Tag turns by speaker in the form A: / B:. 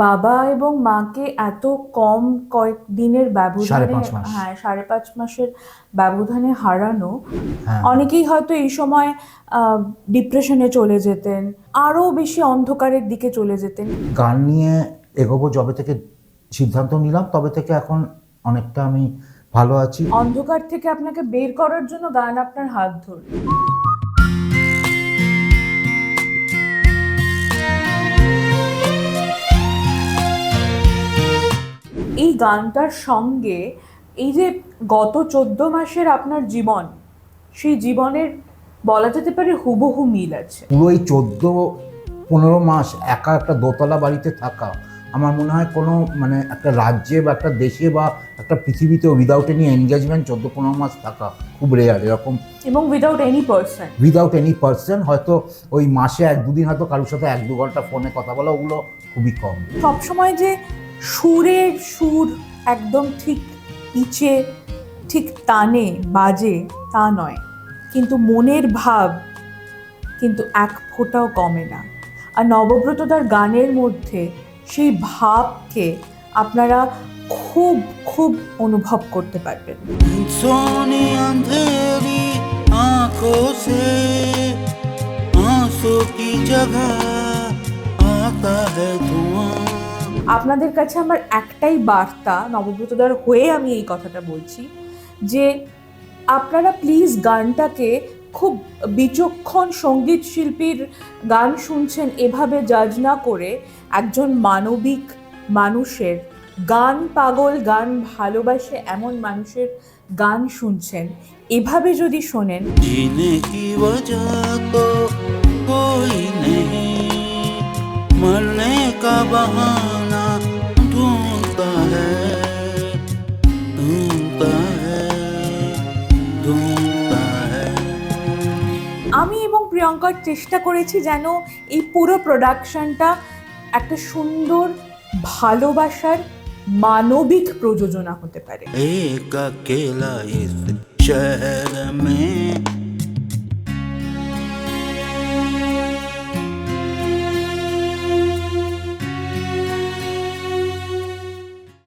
A: বাবা এবং মাকে এত কম কয়েকদিনের ব্যবধানে,
B: 5.5 মাস।
A: হ্যাঁ 5.5 মাসের ব্যবধানে হারানো,
B: হ্যাঁ।
A: অনেকেই হয়তো এই সময় ডিপ্রেশনে চলে যেতেন, আরো বেশি অন্ধকারের দিকে চলে যেতেন।
B: গান নিয়ে এগোবো যবে থেকে সিদ্ধান্ত নিলাম, তবে থেকে এখন অনেকটা আমি ভালো আছি।
A: অন্ধকার থেকে আপনাকে বের করার জন্য গান আপনার হাত ধরল। এই গানটার সঙ্গে এই যে গত 14 মাসের আপনার জীবন, সেই জীবনের বলা যেতে পারে হুবহু মিল আছে।
B: পুরো এই 14-15 মাস একা একটা দোতলা বাড়িতে থাকা, আমার মনে হয় কোনো মানে একটা রাজ্যে বা একটা দেশে বা একটা পৃথিবীতে উইদাউট এনি এনগেজমেন্ট 14-15 মাস থাকা খুব রেয়ার এরকম।
A: এবং উইদাউট এনি পার্সন।
B: হয়তো ওই মাসে 1-2 দিন হয়তো কারোর সাথে 1-2 ঘন্টা ফোনে কথা বলা, ওগুলো খুবই কম।
A: সবসময় যে সুরের সুর একদম ঠিক পিচে, ঠিক তানে বাজে তা নয়, কিন্তু মনের ভাব কিন্তু এক ফোঁটাও কমে না। আর নবব্রতদার গানের মধ্যে সেই ভাবকে আপনারা খুব খুব অনুভব করতে পারবেন।
C: सोनी अंधेरी आंखों से आंसू की जगह आता है धुआं।
A: আপনাদের কাছে আমার একটাই বার্তা, নবব্রতদার হয়ে আমি এই কথাটা বলছি, যে আপনারা প্লিজ গানটাকে খুব বিচক্ষণ সঙ্গীত শিল্পীর গান শুনছেন এভাবে জাজ না করে, একজন মানবিক মানুষের, গান পাগল, গান ভালোবাসে এমন মানুষের গান শুনছেন, এভাবে যদি শোনেন।
C: जीने की वजह तो कोई नहीं, मरने का बहाना ढूंढता है, ढूंढता है, ढूंढता है।
A: আমি এবং প্রিয়ঙ্কার চেষ্টা করেছি যেন এই পুরো প্রোডাকশনটা একটা সুন্দর ভালোবাসার মানবিক প্রযোজনা হতে পারে।
C: एक अकेला इस शहर में